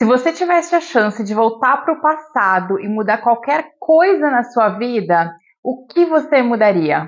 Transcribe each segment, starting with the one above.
Se você tivesse a chance de voltar para o passado e mudar qualquer coisa na sua vida, o que você mudaria?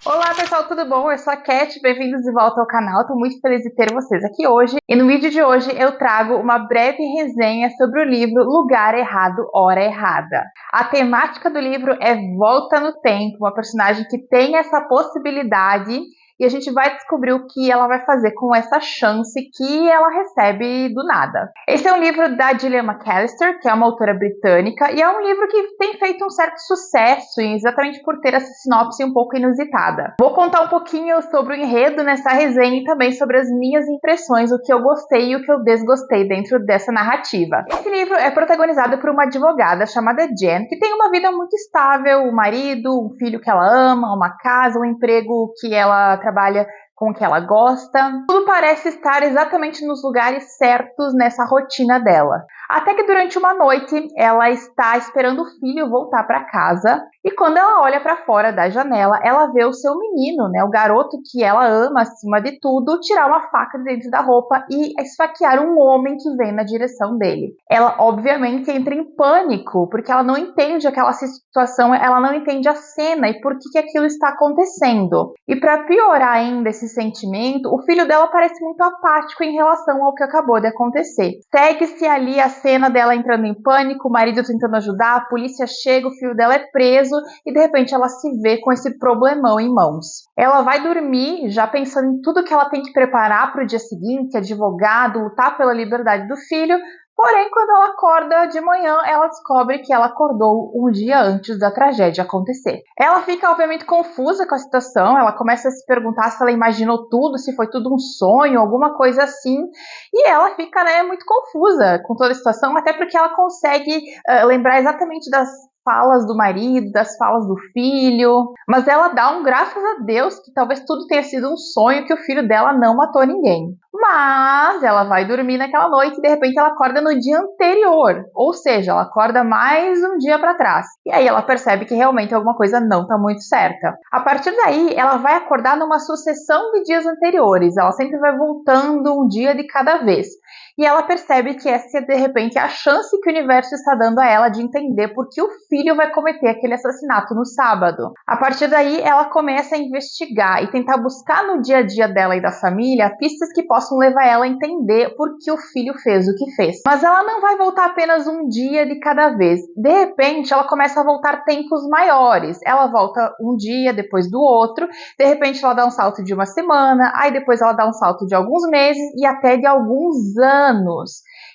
Olá pessoal, tudo bom? Eu sou a Cat, bem-vindos de volta ao canal. Estou muito feliz de ter vocês aqui hoje. E no vídeo de hoje eu trago uma breve resenha sobre o livro Lugar Errado, Hora Errada. A temática do livro é volta no tempo, uma personagem que tem essa possibilidade e a gente vai descobrir o que ela vai fazer com essa chance que ela recebe do nada. Esse é um livro da Gillian McAllister, que é uma autora britânica, e é um livro que tem feito um certo sucesso, exatamente por ter essa sinopse um pouco inusitada. Vou contar um pouquinho sobre o enredo nessa resenha e também sobre as minhas impressões, o que eu gostei e o que eu desgostei dentro dessa narrativa. Esse livro é protagonizado por uma advogada chamada Jen, que tem uma vida muito estável, um marido, um filho que ela ama, uma casa, um emprego que ela trabalha com o que ela gosta. Tudo parece estar exatamente nos lugares certos nessa rotina dela. Até que durante uma noite ela está esperando o filho voltar para casa e quando ela olha para fora da janela, ela vê o seu menino, né, o garoto que ela ama acima de tudo, tirar uma faca de dentro da roupa e esfaquear um homem que vem na direção dele. Ela obviamente entra em pânico porque ela não entende aquela situação, ela não entende a cena e por que aquilo está acontecendo. E para piorar ainda esse sentimento, o filho dela parece muito apático em relação ao que acabou de acontecer. Segue-se ali a cena dela entrando em pânico, o marido tentando ajudar, a polícia chega, o filho dela é preso e de repente ela se vê com esse problemão em mãos. Ela vai dormir já pensando em tudo que ela tem que preparar para o dia seguinte, advogado, lutar pela liberdade do filho. Porém, quando ela acorda de manhã, ela descobre que ela acordou um dia antes da tragédia acontecer. Ela fica, obviamente, confusa com a situação, ela começa a se perguntar se ela imaginou tudo, se foi tudo um sonho, alguma coisa assim, e ela fica, muito confusa com toda a situação, até porque ela consegue lembrar exatamente das falas do marido, das falas do filho, mas ela dá um graças a Deus que talvez tudo tenha sido um sonho, que o filho dela não matou ninguém. Mas ela vai dormir naquela noite e de repente ela acorda no dia anterior, ou seja, ela acorda mais um dia para trás. E aí ela percebe que realmente alguma coisa não está muito certa. A partir daí, ela vai acordar numa sucessão de dias anteriores, ela sempre vai voltando um dia de cada vez. E ela percebe que essa é de repente a chance que o universo está dando a ela de entender por que o filho vai cometer aquele assassinato no sábado. A partir daí, ela começa a investigar e tentar buscar no dia a dia dela e da família pistas que possam levar ela a entender por que o filho fez o que fez. Mas ela não vai voltar apenas um dia de cada vez. De repente, ela começa a voltar tempos maiores. Ela volta um dia depois do outro, de repente ela dá um salto de uma semana, aí depois ela dá um salto de alguns meses e até de alguns anos.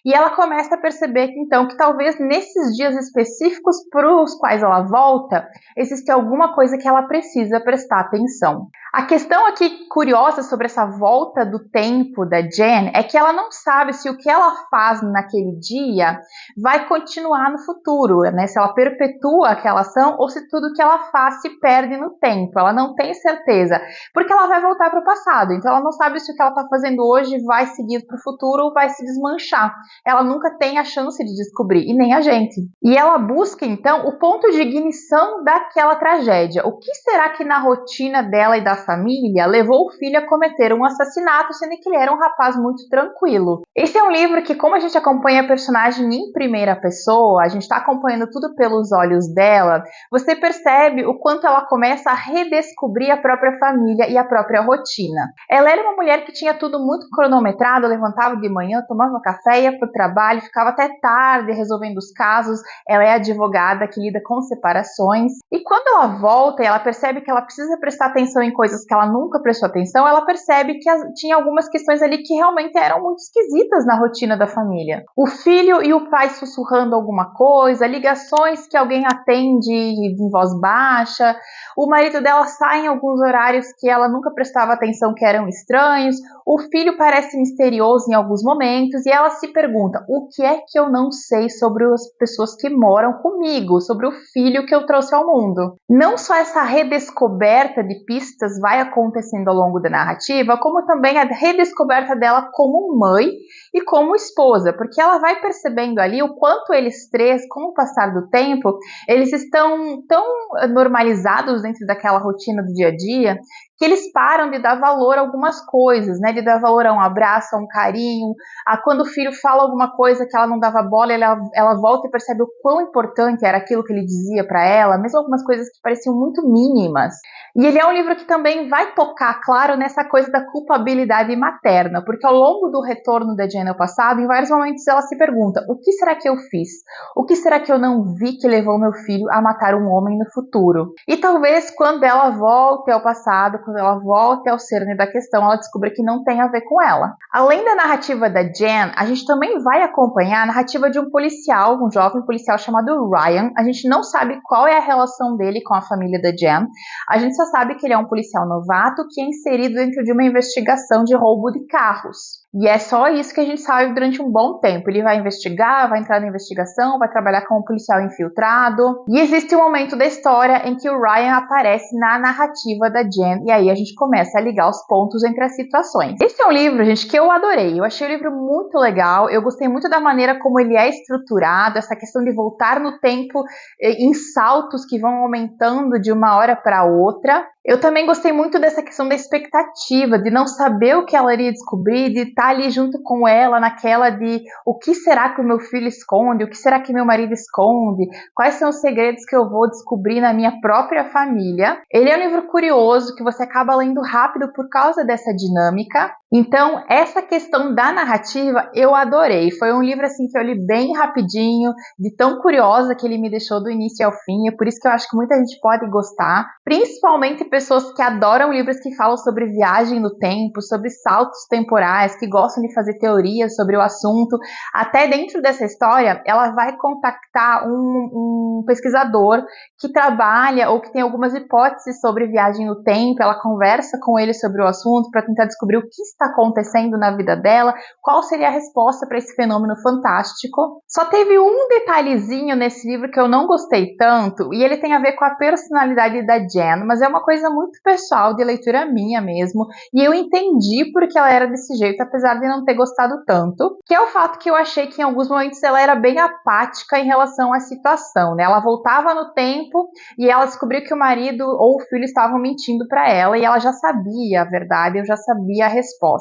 E ela começa a perceber que então que talvez nesses dias específicos para os quais ela volta, existe alguma coisa que ela precisa prestar atenção. A questão aqui curiosa sobre essa volta do tempo da Jen é que ela não sabe se o que ela faz naquele dia vai continuar no futuro, né? Se ela perpetua aquela ação ou se tudo que ela faz se perde no tempo. Ela não tem certeza, porque ela vai voltar para o passado, então ela não sabe se o que ela está fazendo hoje vai seguir para o futuro ou vai se desmanchar. Ela nunca tem a chance de descobrir, e nem a gente. E ela busca, então, o ponto de ignição daquela tragédia. O que será que na rotina dela e da família levou o filho a cometer um assassinato, sendo que ele era um rapaz muito tranquilo? Esse é um livro que, como a gente acompanha a personagem em primeira pessoa, a gente está acompanhando tudo pelos olhos dela, você percebe o quanto ela começa a redescobrir a própria família e a própria rotina. Ela era uma mulher que tinha tudo muito cronometrado, levantava de manhã, tomava café, ia para o trabalho, ficava até tarde resolvendo os casos. Ela é advogada que lida com separações. E quando ela volta e ela percebe que ela precisa prestar atenção em coisas que ela nunca prestou atenção, ela percebe que tinha algumas questões ali que realmente eram muito esquisitas na rotina da família. O filho e o pai sussurrando alguma coisa, ligações que alguém atende em voz baixa, o marido dela sai em alguns horários que ela nunca prestava atenção que eram estranhos, o filho parece misterioso em alguns momentos e ela se pergunta, o que é que eu não sei sobre as pessoas que moram comigo, sobre o filho que eu trouxe ao mundo? Não só essa redescoberta de pistas vai acontecendo ao longo da narrativa, como também a redescoberta dela como mãe e como esposa, porque ela vai percebendo ali o quanto eles três, com o passar do tempo, eles estão tão normalizados dentro daquela rotina do dia a dia, que eles param de dar valor a algumas coisas, né? De dar valor a um abraço, a um carinho, a quando o filho fala alguma coisa que ela não dava bola, ela volta e percebe o quão importante era aquilo que ele dizia para ela, mesmo algumas coisas que pareciam muito mínimas. E ele é um livro que também vai tocar, claro, nessa coisa da culpabilidade materna, porque ao longo do retorno da Jane ao passado, em vários momentos ela se pergunta: o que será que eu fiz? O que será que eu não vi que levou meu filho a matar um homem no futuro? E talvez quando ela volte ao passado, quando ela volte ao cerne da questão, ela descubra que não tem a ver com ela. Além da narrativa da Jen, a gente também vai acompanhar a narrativa de um policial, um jovem policial chamado Ryan. A gente não sabe qual é a relação dele com a família da Jen. A gente só sabe que ele é um policial novato que é inserido dentro de uma investigação de roubo de carros. E é só isso que a gente sabe durante um bom tempo. Ele vai investigar, vai entrar na investigação, vai trabalhar como policial infiltrado. E existe um momento da história em que o Ryan aparece na narrativa da Jen, e aí a gente começa a ligar os pontos entre as situações. Esse é um livro, gente, que eu adorei. Eu achei o livro muito legal, eu gostei muito da maneira como ele é estruturado, essa questão de voltar no tempo em saltos que vão aumentando de uma hora para outra. Eu também gostei muito dessa questão da expectativa, de não saber o que ela iria descobrir, de estar ali junto com ela naquela de o que será que o meu filho esconde, o que será que meu marido esconde, quais são os segredos que eu vou descobrir na minha própria família. Ele é um livro curioso que você acaba lendo rápido por causa dessa dinâmica. Então, essa questão da narrativa eu adorei. Foi um livro assim que eu li bem rapidinho, de tão curiosa que ele me deixou do início ao fim. É por isso que eu acho que muita gente pode gostar, principalmente pessoas que adoram livros que falam sobre viagem no tempo, sobre saltos temporais, que gostam de fazer teorias sobre o assunto. Até dentro dessa história, ela vai contactar um pesquisador que trabalha ou que tem algumas hipóteses sobre viagem no tempo. Ela conversa com ele sobre o assunto para tentar descobrir o que está acontecendo na vida dela, qual seria a resposta para esse fenômeno fantástico. Só teve um detalhezinho nesse livro que eu não gostei tanto, e ele tem a ver com a personalidade da Jen, mas é uma coisa muito pessoal, de leitura minha mesmo, e eu entendi porque ela era desse jeito, apesar de não ter gostado tanto, que é o fato que eu achei que em alguns momentos ela era bem apática em relação à situação, né? Ela voltava no tempo e ela descobriu que o marido ou o filho estavam mentindo para ela, e ela já sabia a verdade, eu já sabia a resposta.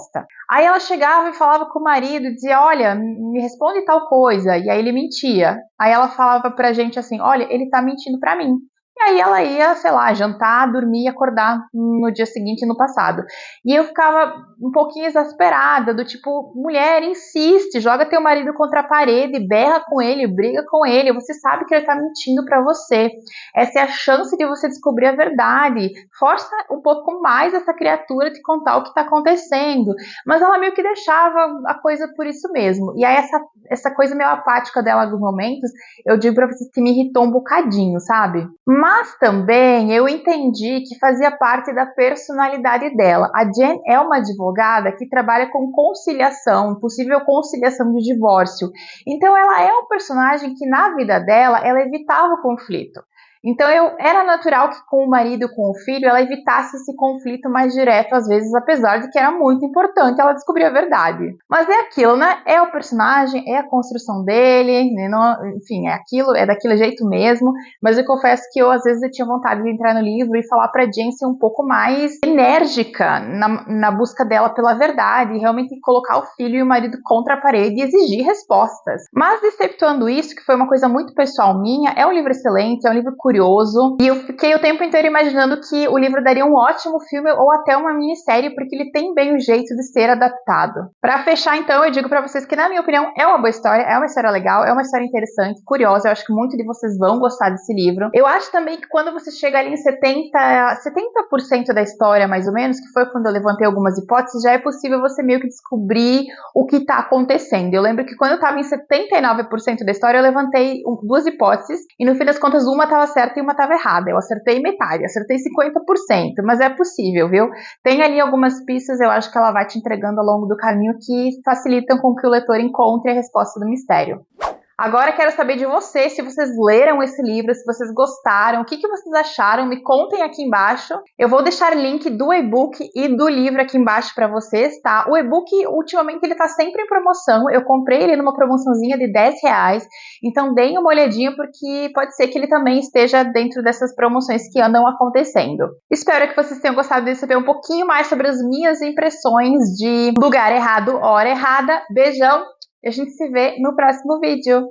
Aí ela chegava e falava com o marido e dizia: olha, me responde tal coisa, e aí ele mentia. Aí ela falava pra gente assim: olha, ele tá mentindo pra mim. E aí ela ia, sei lá, jantar, dormir e acordar no dia seguinte, no passado. E eu ficava um pouquinho exasperada, do tipo: mulher, insiste, joga teu marido contra a parede, berra com ele, briga com ele, você sabe que ele tá mentindo pra você. Essa é a chance de você descobrir a verdade. Força um pouco mais essa criatura de contar o que tá acontecendo. Mas ela meio que deixava a coisa por isso mesmo. E aí essa coisa meio apática dela em alguns momentos, eu digo pra vocês que me irritou um bocadinho, sabe? Mas também eu entendi que fazia parte da personalidade dela. A Jen é uma advogada que trabalha com conciliação, possível conciliação de divórcio. Então ela é um personagem que na vida dela, ela evitava o conflito. Então era natural que com o marido e com o filho ela evitasse esse conflito mais direto às vezes, apesar de que era muito importante ela descobrir a verdade. Mas é aquilo, né? É o personagem, é a construção dele, né? Não, enfim, é aquilo, é daquele jeito mesmo. Mas eu confesso que às vezes eu tinha vontade de entrar no livro e falar pra Jen ser um pouco mais enérgica na busca dela pela verdade, e realmente colocar o filho e o marido contra a parede e exigir respostas. Mas exceptuando isso, que foi uma coisa muito pessoal minha, é um livro excelente, é um livro curioso, e eu fiquei o tempo inteiro imaginando que o livro daria um ótimo filme ou até uma minissérie, porque ele tem bem o jeito de ser adaptado. Para fechar, então, eu digo para vocês que, na minha opinião, é uma boa história, é uma história legal, é uma história interessante, curiosa. Eu acho que muito de vocês vão gostar desse livro. Eu acho também que quando você chega ali em 70% da história, mais ou menos, que foi quando eu levantei algumas hipóteses, já é possível você meio que descobrir o que está acontecendo. Eu lembro que quando eu estava em 79% da história, eu levantei duas hipóteses, e no fim das contas uma estava certa e uma estava errada. Eu acertei metade, acertei 50%, mas é possível, viu? Tem ali algumas pistas, eu acho que ela vai te entregando ao longo do caminho, que facilitam com que o leitor encontre a resposta do mistério. Agora quero saber de vocês, se vocês leram esse livro, se vocês gostaram, o que vocês acharam, me contem aqui embaixo. Eu vou deixar link do e-book e do livro aqui embaixo para vocês, tá? O e-book, ultimamente, ele tá sempre em promoção. Eu comprei ele numa promoçãozinha de R$10, então deem uma olhadinha, porque pode ser que ele também esteja dentro dessas promoções que andam acontecendo. Espero que vocês tenham gostado de saber um pouquinho mais sobre as minhas impressões de Lugar Errado, Hora Errada. Beijão! E a gente se vê no próximo vídeo.